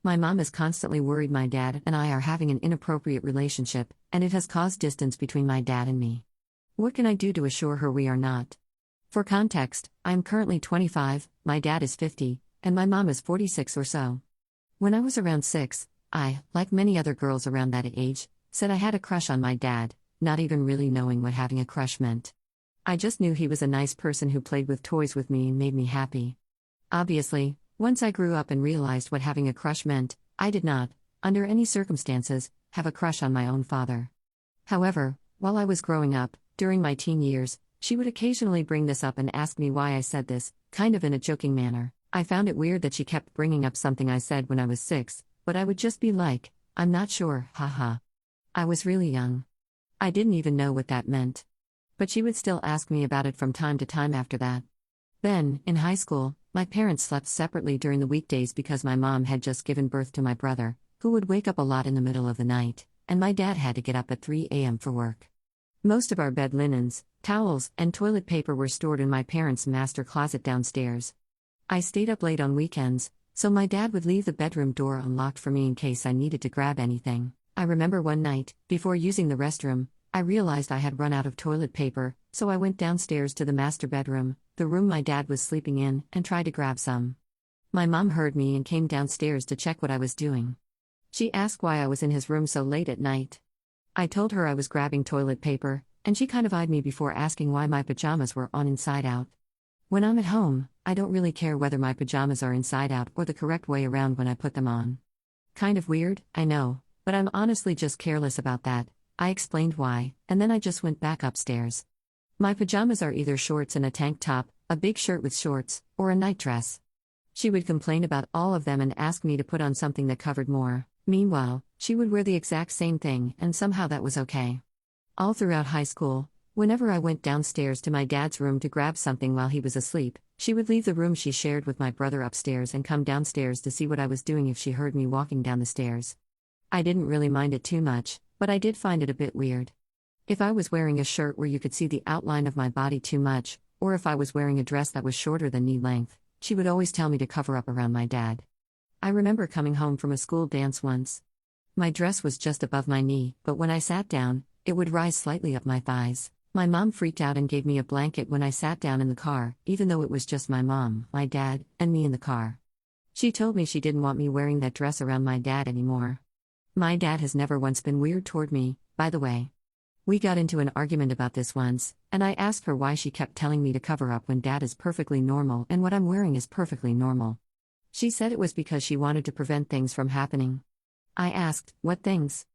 My mom is constantly worried my dad and I are having an inappropriate relationship, and it has caused distance between my dad and me. What can I do to assure her we are not? For context, I am currently 25, my dad is 50, and my mom is 46 or so. When I was around 6, I, like many other girls around that age, said I had a crush on my dad, not even really knowing what having a crush meant. I just knew he was a nice person who played with toys with me and made me happy. Obviously, once I grew up and realized what having a crush meant, I did not, under any circumstances, have a crush on my own father. However, while I was growing up, during my teen years, she would occasionally bring this up and ask me why I said this, kind of in a joking manner. I found it weird that she kept bringing up something I said when I was 6, but I would just be like, I'm not sure, haha. I was really young. I didn't even know what that meant. But she would still ask me about it from time to time after that. Then, in high school, my parents slept separately during the weekdays because my mom had just given birth to my brother, who would wake up a lot in the middle of the night, and my dad had to get up at 3 a.m. for work. Most of our bed linens, towels, and toilet paper were stored in my parents' master closet downstairs. I stayed up late on weekends, so my dad would leave the bedroom door unlocked for me in case I needed to grab anything. I remember one night, before using the restroom, I realized I had run out of toilet paper, so I went downstairs to the master bedroom, the room my dad was sleeping in, and tried to grab some. My mom heard me and came downstairs to check what I was doing. She asked why I was in his room so late at night. I told her I was grabbing toilet paper, and she kind of eyed me before asking why my pajamas were on inside out. When I'm at home, I don't really care whether my pajamas are inside out or the correct way around when I put them on. Kind of weird, I know, but I'm honestly just careless about that. I explained why, and then I just went back upstairs. My pajamas are either shorts and a tank top, a big shirt with shorts, or a nightdress. She would complain about all of them and ask me to put on something that covered more. Meanwhile, she would wear the exact same thing, and somehow that was okay. All throughout high school, whenever I went downstairs to my dad's room to grab something while he was asleep, she would leave the room she shared with my brother upstairs and come downstairs to see what I was doing if she heard me walking down the stairs. I didn't really mind it too much, but I did find it a bit weird. If I was wearing a shirt where you could see the outline of my body too much, or if I was wearing a dress that was shorter than knee length, she would always tell me to cover up around my dad. I remember coming home from a school dance once. My dress was just above my knee, but when I sat down, it would rise slightly up my thighs. My mom freaked out and gave me a blanket when I sat down in the car, even though it was just my mom, my dad, and me in the car. She told me she didn't want me wearing that dress around my dad anymore. My dad has never once been weird toward me, by the way. We got into an argument about this once, and I asked her why she kept telling me to cover up when dad is perfectly normal and what I'm wearing is perfectly normal. She said it was because she wanted to prevent things from happening. I asked, what things?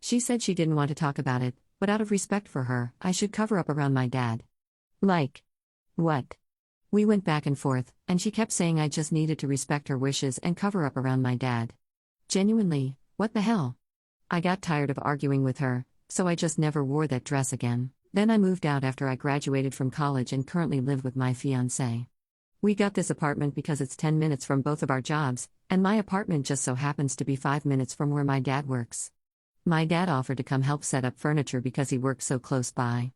She said she didn't want to talk about it, but out of respect for her, I should cover up around my dad. Like what? We went back and forth, and she kept saying I just needed to respect her wishes and cover up around my dad. Genuinely, what the hell? I got tired of arguing with her, so I just never wore that dress again. Then I moved out after I graduated from college and currently live with my fiancé. We got this apartment because it's 10 minutes from both of our jobs, and my apartment just so happens to be 5 minutes from where my dad works. My dad offered to come help set up furniture because he works so close by.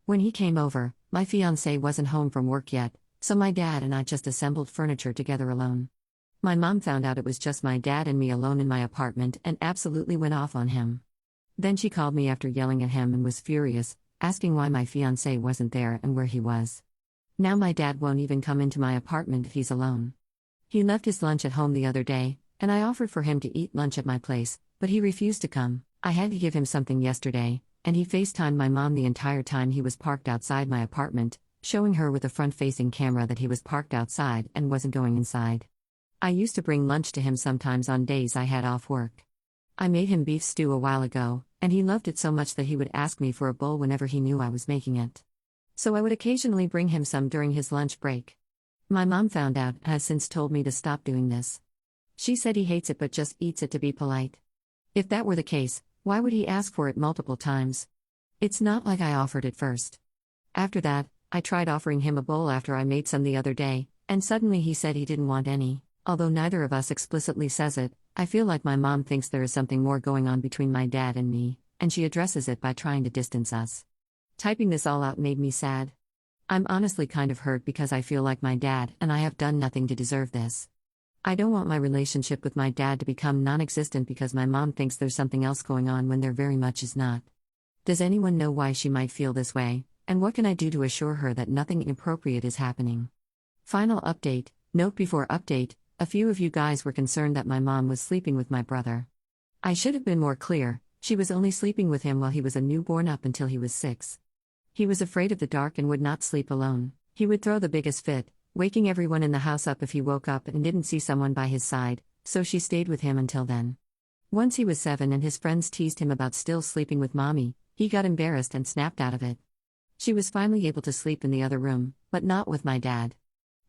When he came over, my fiancé wasn't home from work yet, so my dad and I just assembled furniture together alone. My mom found out it was just my dad and me alone in my apartment and absolutely went off on him. Then she called me after yelling at him and was furious, asking why my fiancé wasn't there and where he was. Now my dad won't even come into my apartment if he's alone. He left his lunch at home the other day, and I offered for him to eat lunch at my place, but he refused to come. I had to give him something yesterday, and he FaceTimed my mom the entire time he was parked outside my apartment, showing her with a front-facing camera that he was parked outside and wasn't going inside. I used to bring lunch to him sometimes on days I had off work. I made him beef stew a while ago, and he loved it so much that he would ask me for a bowl whenever he knew I was making it. So I would occasionally bring him some during his lunch break. My mom found out and has since told me to stop doing this. She said he hates it but just eats it to be polite. If that were the case, why would he ask for it multiple times? It's not like I offered it first. After that, I tried offering him a bowl after I made some the other day, and suddenly he said he didn't want any. Although neither of us explicitly says it, I feel like my mom thinks there is something more going on between my dad and me, and she addresses it by trying to distance us. Typing this all out made me sad. I'm honestly kind of hurt because I feel like my dad and I have done nothing to deserve this. I don't want my relationship with my dad to become non existent because my mom thinks there's something else going on when there very much is not. Does anyone know why she might feel this way, and what can I do to assure her that nothing inappropriate is happening? Final update, note before update, a few of you guys were concerned that my mom was sleeping with my brother. I should have been more clear, she was only sleeping with him while he was a newborn up until he was 6. He was afraid of the dark and would not sleep alone. He would throw the biggest fit, waking everyone in the house up if he woke up and didn't see someone by his side, so she stayed with him until then. Once he was 7 and his friends teased him about still sleeping with mommy, he got embarrassed and snapped out of it. She was finally able to sleep in the other room, but not with my dad.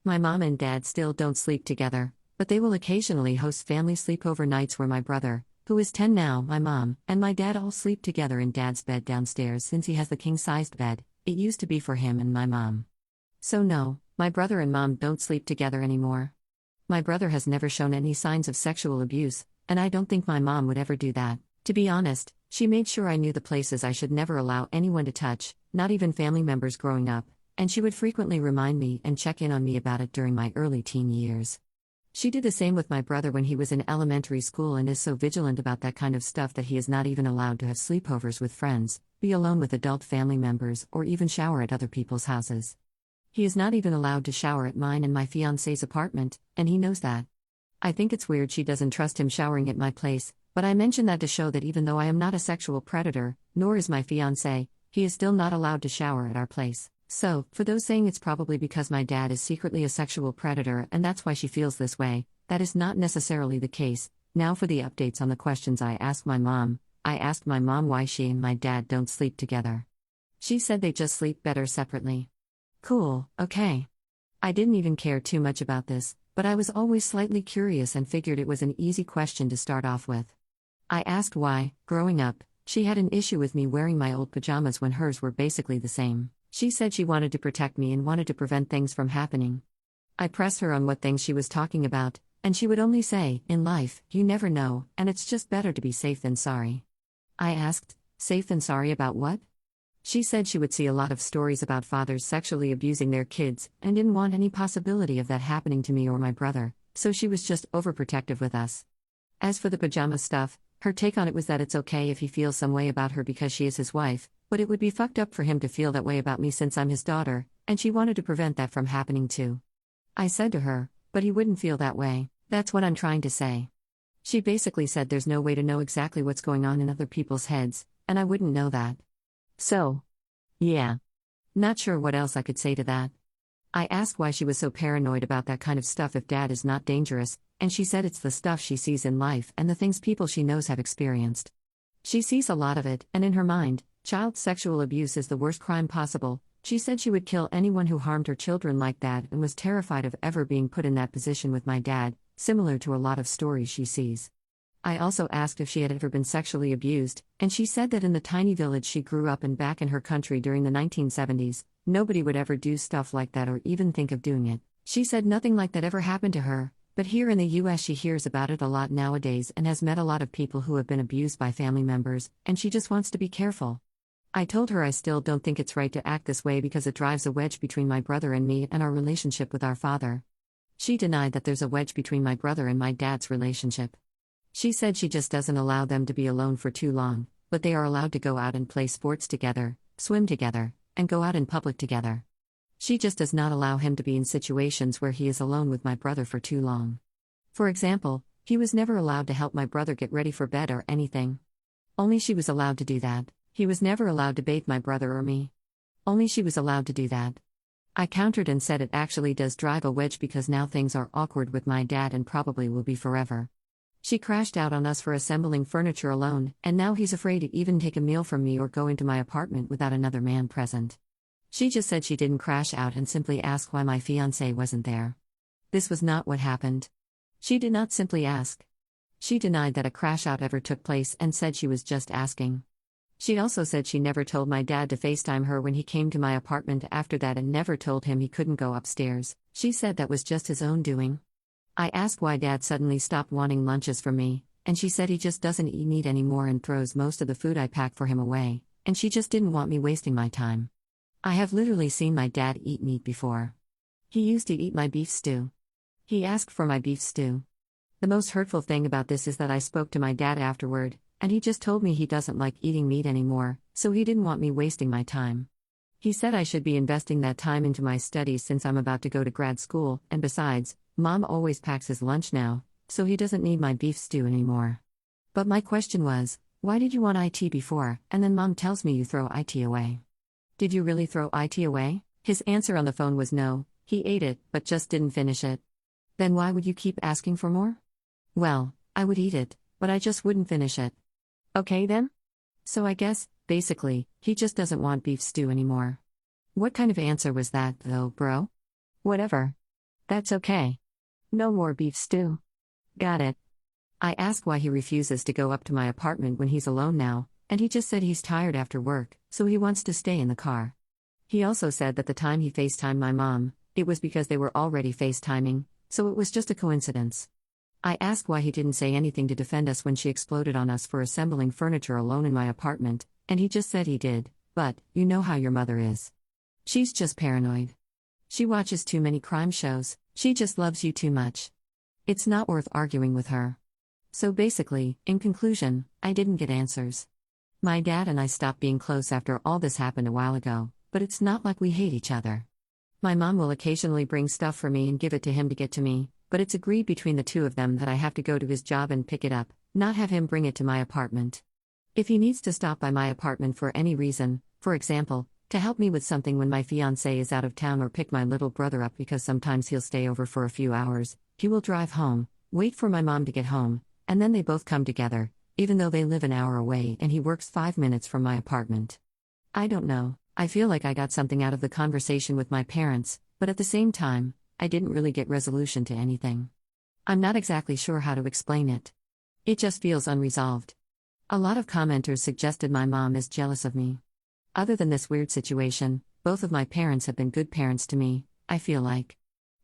My mom and dad still don't sleep together, but they will occasionally host family sleepover nights where my brother, who is 10 now, my mom, and my dad all sleep together in dad's bed downstairs since he has the king-sized bed. It used to be for him and my mom. So no, my brother and mom don't sleep together anymore. My brother has never shown any signs of sexual abuse, and I don't think my mom would ever do that. To be honest, she made sure I knew the places I should never allow anyone to touch, not even family members growing up, and she would frequently remind me and check in on me about it during my early teen years. She did the same with my brother when he was in elementary school and is so vigilant about that kind of stuff that he is not even allowed to have sleepovers with friends, be alone with adult family members, or even shower at other people's houses. He is not even allowed to shower at mine and my fiancé's apartment, and he knows that. I think it's weird she doesn't trust him showering at my place, but I mention that to show that even though I am not a sexual predator, nor is my fiancé, he is still not allowed to shower at our place. So, for those saying it's probably because my dad is secretly a sexual predator and that's why she feels this way, that is not necessarily the case. Now for the updates on the questions I asked my mom. I asked my mom why she and my dad don't sleep together. She said they just sleep better separately. Cool, okay. I didn't even care too much about this, but I was always slightly curious and figured it was an easy question to start off with. I asked why, growing up, she had an issue with me wearing my old pajamas when hers were basically the same. She said she wanted to protect me and wanted to prevent things from happening. I pressed her on what things she was talking about, and she would only say, in life, you never know, and it's just better to be safe than sorry. I asked, safe than sorry about what? She said she would see a lot of stories about fathers sexually abusing their kids and didn't want any possibility of that happening to me or my brother, so she was just overprotective with us. As for the pajama stuff, her take on it was that it's okay if he feels some way about her because she is his wife, but it would be fucked up for him to feel that way about me since I'm his daughter, and she wanted to prevent that from happening too. I said to her, but he wouldn't feel that way, that's what I'm trying to say. She basically said there's no way to know exactly what's going on in other people's heads, and I wouldn't know that. So, yeah. Not sure what else I could say to that. I asked why she was so paranoid about that kind of stuff if dad is not dangerous, and she said it's the stuff she sees in life and the things people she knows have experienced. She sees a lot of it, and in her mind, child sexual abuse is the worst crime possible. She said she would kill anyone who harmed her children like that and was terrified of ever being put in that position with my dad, similar to a lot of stories she sees. I also asked if she had ever been sexually abused, and she said that in the tiny village she grew up in back in her country during the 1970s, nobody would ever do stuff like that or even think of doing it. She said nothing like that ever happened to her, but here in the US she hears about it a lot nowadays and has met a lot of people who have been abused by family members, and she just wants to be careful. I told her I still don't think it's right to act this way because it drives a wedge between my brother and me and our relationship with our father. She denied that there's a wedge between my brother and my dad's relationship. She said she just doesn't allow them to be alone for too long, but they are allowed to go out and play sports together, swim together, and go out in public together. She just does not allow him to be in situations where he is alone with my brother for too long. For example, he was never allowed to help my brother get ready for bed or anything. Only she was allowed to do that. He was never allowed to bathe my brother or me. Only she was allowed to do that. I countered and said it actually does drive a wedge because now things are awkward with my dad and probably will be forever. She crashed out on us for assembling furniture alone, and now he's afraid to even take a meal from me or go into my apartment without another man present. She just said she didn't crash out and simply asked why my fiancé wasn't there. This was not what happened. She did not simply ask. She denied that a crash out ever took place and said she was just asking. She also said she never told my dad to FaceTime her when he came to my apartment after that and never told him he couldn't go upstairs. She said that was just his own doing. I asked why dad suddenly stopped wanting lunches from me, and she said he just doesn't eat meat anymore and throws most of the food I pack for him away, and she just didn't want me wasting my time. I have literally seen my dad eat meat before. He used to eat my beef stew. He asked for my beef stew. The most hurtful thing about this is that I spoke to my dad afterward, and he just told me he doesn't like eating meat anymore, so he didn't want me wasting my time. He said I should be investing that time into my studies since I'm about to go to grad school, and besides, Mom always packs his lunch now, so he doesn't need my beef stew anymore. But my question was, why did you want IT before, and then Mom tells me you throw IT away? Did you really throw IT away? His answer on the phone was no, he ate it, but just didn't finish it. Then why would you keep asking for more? Well, I would eat it, but I just wouldn't finish it. Okay then? So I guess, basically, he just doesn't want beef stew anymore. What kind of answer was that, though, bro? Whatever. That's okay. No more beef stew. Got it. I asked why he refuses to go up to my apartment when he's alone now, and he just said he's tired after work, so he wants to stay in the car. He also said that the time he FaceTimed my mom, it was because they were already FaceTiming, so it was just a coincidence. I asked why he didn't say anything to defend us when she exploded on us for assembling furniture alone in my apartment, and he just said he did, but, you know how your mother is. She's just paranoid. She watches too many crime shows, she just loves you too much. It's not worth arguing with her. So basically, in conclusion, I didn't get answers. My dad and I stopped being close after all this happened a while ago, but it's not like we hate each other. My mom will occasionally bring stuff for me and give it to him to get to me, but it's agreed between the two of them that I have to go to his job and pick it up, not have him bring it to my apartment. If he needs to stop by my apartment for any reason, for example, to help me with something when my fiancé is out of town or pick my little brother up because sometimes he'll stay over for a few hours, he will drive home, wait for my mom to get home, and then they both come together, even though they live an hour away and he works 5 minutes from my apartment. I don't know, I feel like I got something out of the conversation with my parents, but at the same time, I didn't really get resolution to anything. I'm not exactly sure how to explain it. It just feels unresolved. A lot of commenters suggested my mom is jealous of me. Other than this weird situation, both of my parents have been good parents to me, I feel like.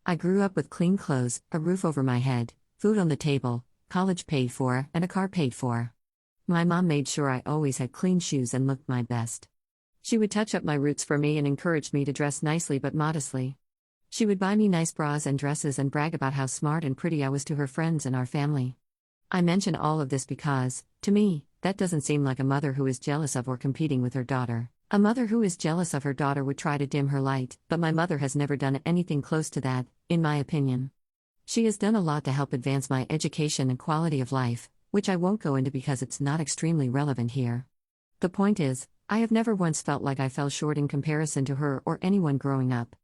I grew up with clean clothes, a roof over my head, food on the table, college paid for, and a car paid for. My mom made sure I always had clean shoes and looked my best. She would touch up my roots for me and encourage me to dress nicely but modestly. She would buy me nice bras and dresses and brag about how smart and pretty I was to her friends and our family. I mention all of this because, to me, that doesn't seem like a mother who is jealous of or competing with her daughter. A mother who is jealous of her daughter would try to dim her light, but my mother has never done anything close to that, in my opinion. She has done a lot to help advance my education and quality of life, which I won't go into because it's not extremely relevant here. The point is, I have never once felt like I fell short in comparison to her or anyone growing up.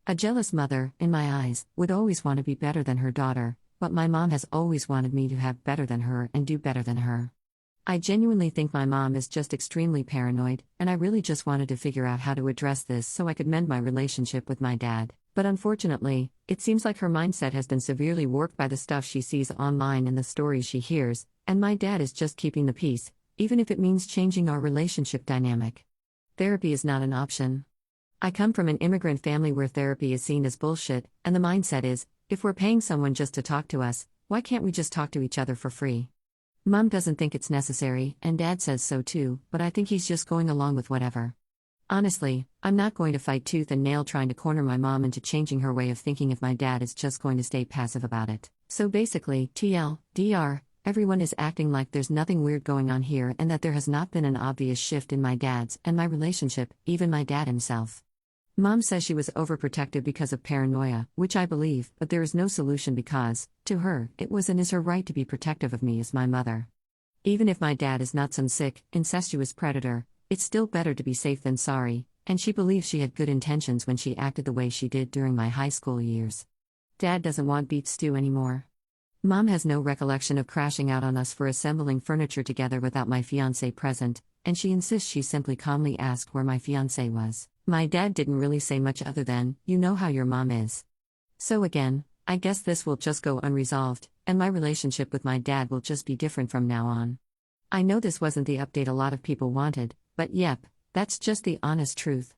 A jealous mother, in my eyes, would always want to be better than her daughter, but my mom has always wanted me to have better than her and do better than her. I genuinely think my mom is just extremely paranoid, and I really just wanted to figure out how to address this so I could mend my relationship with my dad. But unfortunately, it seems like her mindset has been severely warped by the stuff she sees online and the stories she hears, and my dad is just keeping the peace, even if it means changing our relationship dynamic. Therapy is not an option. I come from an immigrant family where therapy is seen as bullshit, and the mindset is, if we're paying someone just to talk to us, why can't we just talk to each other for free? Mom doesn't think it's necessary, and Dad says so too, but I think he's just going along with whatever. Honestly, I'm not going to fight tooth and nail trying to corner my mom into changing her way of thinking if my dad is just going to stay passive about it. So basically, TLDR, everyone is acting like there's nothing weird going on here and that there has not been an obvious shift in my dad's and my relationship, even my dad himself. Mom says she was overprotective because of paranoia, which I believe, but there is no solution because, to her, it was and is her right to be protective of me as my mother. Even if my dad is not some sick, incestuous predator, it's still better to be safe than sorry, and she believes she had good intentions when she acted the way she did during my high school years. Dad doesn't want beef stew anymore. Mom has no recollection of crashing out on us for assembling furniture together without my fiancé present, and she insists she simply calmly asked where my fiancé was. My dad didn't really say much other than, you know how your mom is. So again, I guess this will just go unresolved, and my relationship with my dad will just be different from now on. I know this wasn't the update a lot of people wanted, but yep, that's just the honest truth.